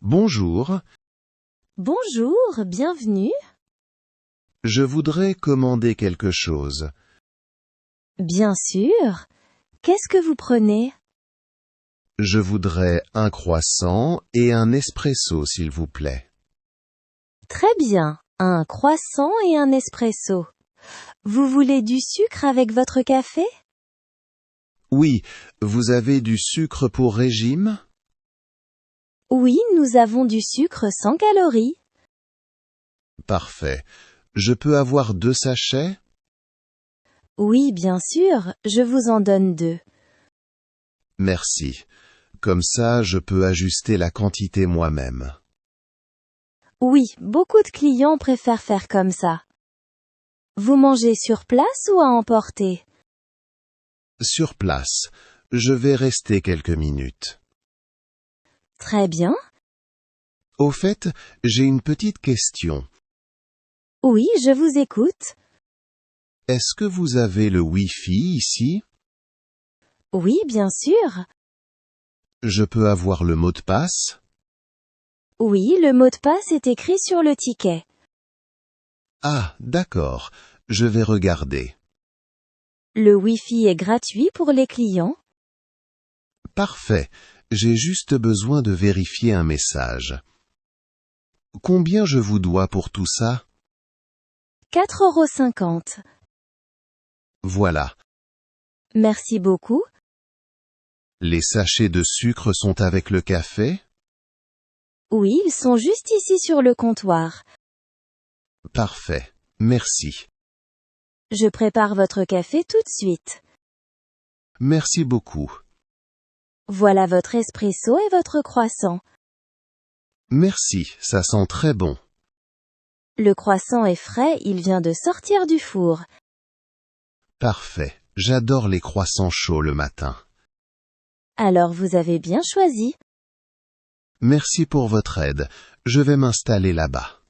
Bonjour, Bonjour, bienvenue. je voudrais commander quelque chose. Bien sûr. Qu'est-ce que vous prenez? Je voudrais un croissant et un espresso, s'il vous plaît. Très bien. Un croissant et un espresso. Vous voulez du sucre avec votre café? Oui, vous avez du sucre pour régime? Oui, nous avons du sucre sans calories. Parfait. Je peux avoir 2 sachets? Oui, bien sûr, je vous en donne 2. Merci. Comme ça, je peux ajuster la quantité moi-même. Oui, beaucoup de clients préfèrent faire comme ça. Vous mangez sur place ou à emporter? Sur place, je vais rester quelques minutes. Très bien. Au fait, j'ai une petite question. Oui, je vous écoute. Est-ce que vous avez le Wi-Fi ici? Oui, bien sûr. Je peux avoir le mot de passe? Oui, le mot de passe est écrit sur le ticket. Ah, d'accord. Je vais regarder. Le Wi-Fi est gratuit pour les clients. Parfait. J'ai juste besoin de vérifier un message. Combien je vous dois pour tout ça? 4,50 €. Voilà. Merci beaucoup. Les sachets de sucre sont avec le café? Oui, ils sont juste ici sur le comptoir. Parfait. Merci. Je prépare votre café tout de suite. Merci beaucoup. Voilà votre espresso et votre croissant. Merci, ça sent très bon. Le croissant est frais, il vient de sortir du four. Parfait. J'adore les croissants chauds le matin. Alors vous avez bien choisi. Merci pour votre aide. Je vais m'installer là-bas.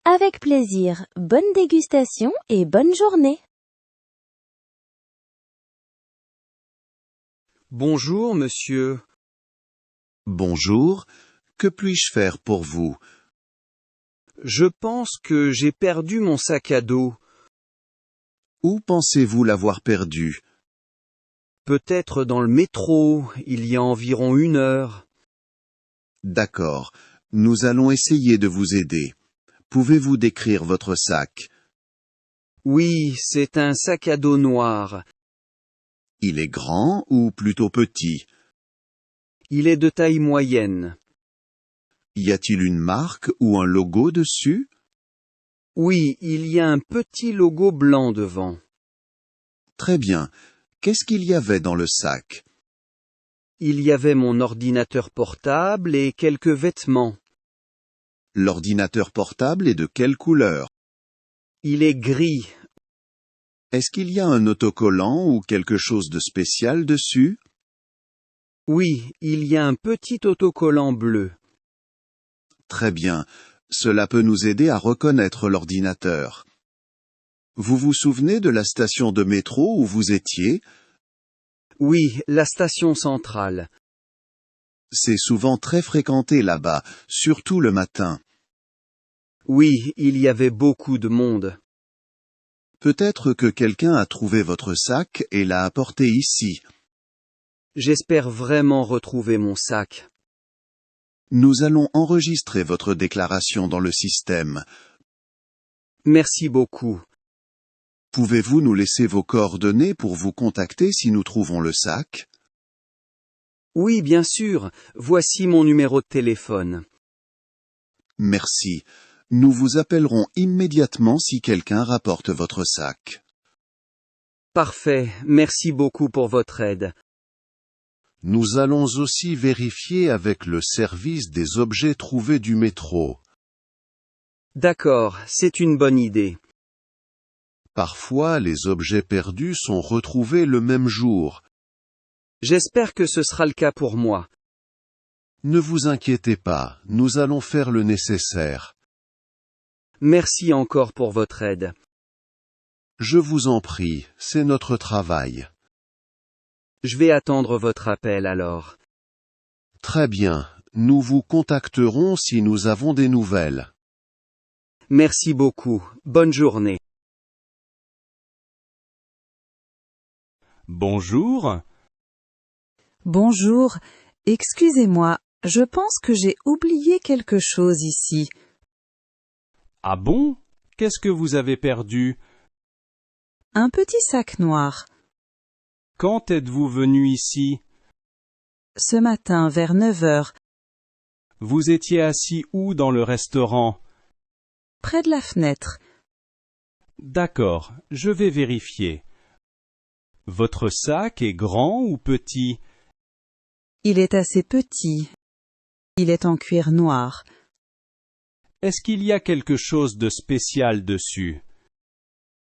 Avec plaisir. Bonne dégustation et bonne journée. Bonjour, monsieur. Bonjour. Que puis-je faire pour vous? Je pense que j'ai perdu mon sac à dos. Où pensez-vous l'avoir perdu? Peut-être dans le métro, il y a environ 1 heure. D'accord. Nous allons essayer de vous aider. Pouvez-vous décrire votre sac? Oui, c'est un sac à dos noir. Il est grand ou plutôt petit? Il est de taille moyenne. Y a-t-il une marque ou un logo dessus? Oui, il y a un petit logo blanc devant. Très bien. Qu'est-ce qu'il y avait dans le sac? Il y avait mon ordinateur portable et quelques vêtements. L'ordinateur portable est de quelle couleur? Il est gris. Est-ce qu'il y a un autocollant ou quelque chose de spécial dessus? Oui, il y a un petit autocollant bleu. Très bien. Cela peut nous aider à reconnaître l'ordinateur. Vous vous souvenez de la station de métro où vous étiez? Oui, la station centrale. C'est souvent très fréquenté là-bas, surtout le matin. Oui, il y avait beaucoup de monde. Peut-être que quelqu'un a trouvé votre sac et l'a apporté ici. J'espère vraiment retrouver mon sac. Nous allons enregistrer votre déclaration dans le système. Merci beaucoup. Pouvez-vous nous laisser vos coordonnées pour vous contacter si nous trouvons le sac? Oui, bien sûr. Voici mon numéro de téléphone. Merci. Nous vous appellerons immédiatement si quelqu'un rapporte votre sac. Parfait. Merci beaucoup pour votre aide. Nous allons aussi vérifier avec le service des objets trouvés du métro. D'accord, c'est une bonne idée. Parfois, les objets perdus sont retrouvés le même jour. J'espère que ce sera le cas pour moi. Ne vous inquiétez pas, nous allons faire le nécessaire. Merci encore pour votre aide. Je vous en prie, c'est notre travail. Je vais attendre votre appel alors. Très bien, Nous vous contacterons si nous avons des nouvelles. Merci beaucoup. Bonne journée. Bonjour. Bonjour, excusez-moi, je pense que j'ai oublié quelque chose ici. Ah bon? Qu'est-ce que vous avez perdu? Un petit sac noir. Quand êtes-vous venu ici? Ce matin vers 9 heures, Vous étiez assis où dans le restaurant? près de la fenêtre. D'accord, je vais vérifier. Votre sac est grand ou petit? Il est assez petit. Il est en cuir noir. Est-ce qu'il y a quelque chose de spécial dessus?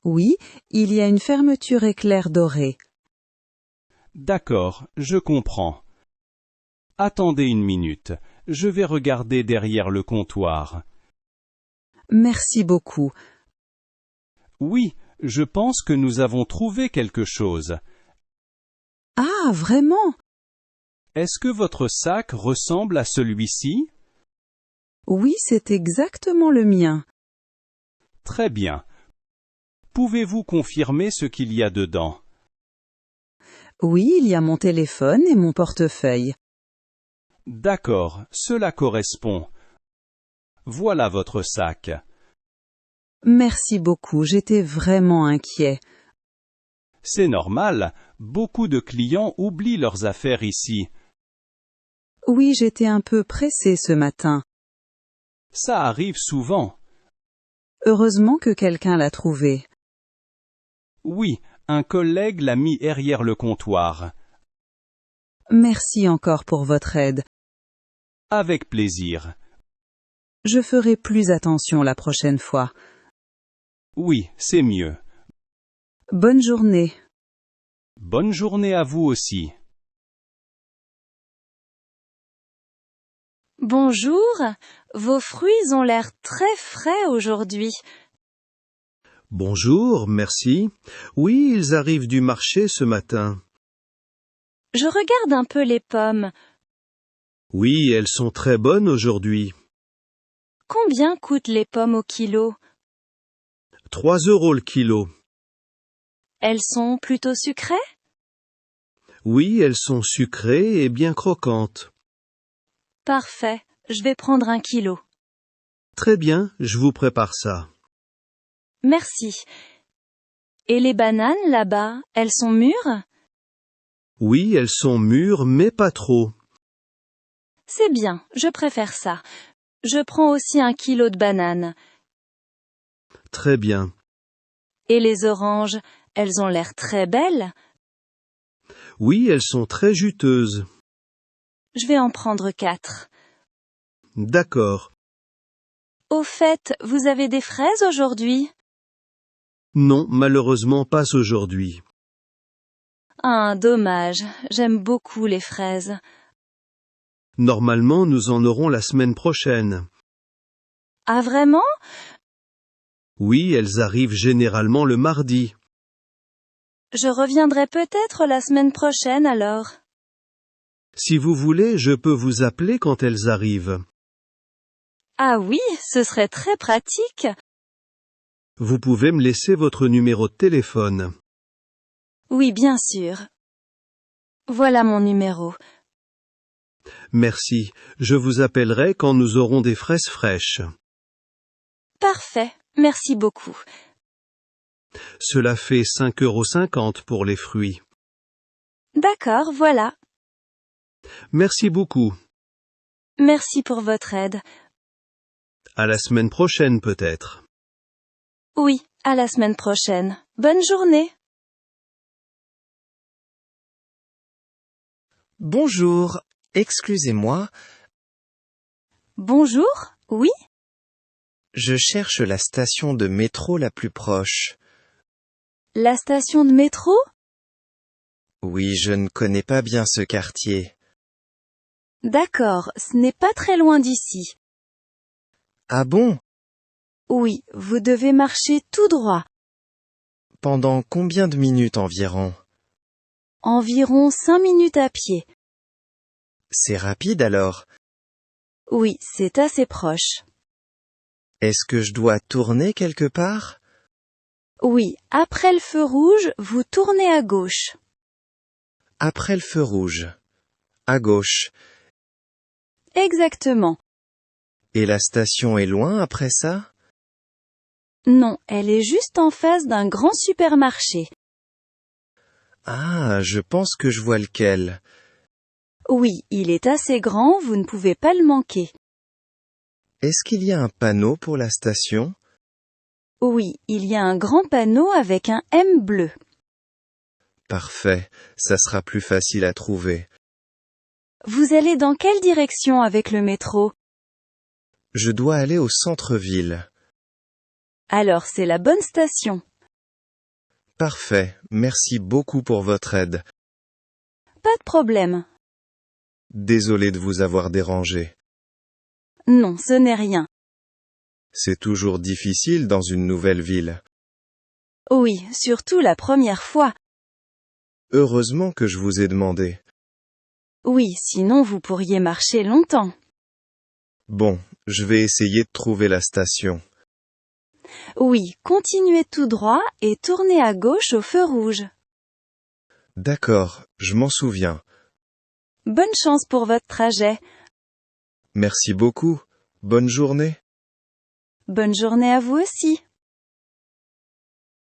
Oui, il y a une fermeture éclair dorée. D'accord, je comprends. Attendez une minute, je vais regarder derrière le comptoir. Merci beaucoup. Oui, je pense que nous avons trouvé quelque chose. Ah, vraiment? Est-ce que votre sac ressemble à celui-ci? Oui, c'est exactement le mien. Très bien. Pouvez-vous confirmer ce qu'il y a dedans? Oui, il y a mon téléphone et mon portefeuille. D'accord, cela correspond. Voilà votre sac. Merci beaucoup, j'étais vraiment inquiet. C'est normal, beaucoup de clients oublient leurs affaires ici. Oui, j'étais un peu pressée ce matin. Ça arrive souvent. Heureusement que quelqu'un l'a trouvé. Oui, un collègue l'a mis derrière le comptoir. Merci encore pour votre aide. Avec plaisir. Je ferai plus attention la prochaine fois. Oui, c'est mieux. Bonne journée. Bonne journée à vous aussi. Bonjour, vos fruits ont l'air très frais aujourd'hui. Bonjour, merci. Oui, ils arrivent du marché ce matin. Je regarde un peu les pommes. Oui, elles sont très bonnes aujourd'hui. Combien coûtent les pommes au kilo? 3 € le kilo. Elles sont plutôt sucrées? Oui, elles sont sucrées et bien croquantes. Parfait, je vais prendre 1 kilo. Très bien, je vous prépare ça. Merci. Et les bananes là-bas, elles sont mûres? Oui, elles sont mûres, mais pas trop. C'est bien, je préfère ça. Je prends aussi 1 kilo de bananes. Très bien. Et les oranges, elles ont l'air très belles. Oui, elles sont très juteuses. Je vais en prendre 4. D'accord. Au fait, vous avez des fraises aujourd'hui? Non, malheureusement pas aujourd'hui. Ah, dommage, j'aime beaucoup les fraises. Normalement, nous en aurons la semaine prochaine. Ah vraiment? Oui, elles arrivent généralement le mardi. Je reviendrai peut-être la semaine prochaine alors. Si vous voulez, je peux vous appeler quand elles arrivent. Ah oui, ce serait très pratique. Vous pouvez me laisser votre numéro de téléphone. Oui, bien sûr. Voilà mon numéro. Merci, je vous appellerai quand nous aurons des fraises fraîches. Parfait, merci beaucoup. Cela fait 5,50 € pour les fruits. D'accord, voilà. Merci beaucoup. Merci pour votre aide. À la semaine prochaine peut-être. Oui, à la semaine prochaine. Bonne journée. Bonjour, excusez-moi, Bonjour, oui? je cherche la station de métro la plus proche. La station de métro? Oui, je ne connais pas bien ce quartier. D'accord, ce n'est pas très loin d'ici. Ah bon? Oui, vous devez marcher tout droit. Pendant combien de minutes environ? Environ 5 minutes à pied. C'est rapide alors. Oui, c'est assez proche. Est-ce que je dois tourner quelque part? Oui, après le feu rouge, vous tournez à gauche. Après le feu rouge. À gauche. Exactement. Et la station est loin après ça? Non, elle est juste en face d'un grand supermarché. Ah, je pense que je vois lequel. Oui, il est assez grand, vous ne pouvez pas le manquer. Est-ce qu'il y a un panneau pour la station? Oui, il y a un grand panneau avec un M bleu. Parfait, ça sera plus facile à trouver. Vous allez dans quelle direction avec le métro? Je dois aller au centre-ville. Alors c'est la bonne station. Parfait, merci beaucoup pour votre aide. Pas de problème. Désolé de vous avoir dérangé. Non, ce n'est rien. C'est toujours difficile dans une nouvelle ville. Oui, surtout la première fois. Heureusement que je vous ai demandé. Oui, sinon vous pourriez marcher longtemps. Bon, je vais essayer de trouver la station. Oui, continuez tout droit et tournez à gauche au feu rouge. D'accord, je m'en souviens. Bonne chance pour votre trajet. Merci beaucoup. Bonne journée. Bonne journée à vous aussi.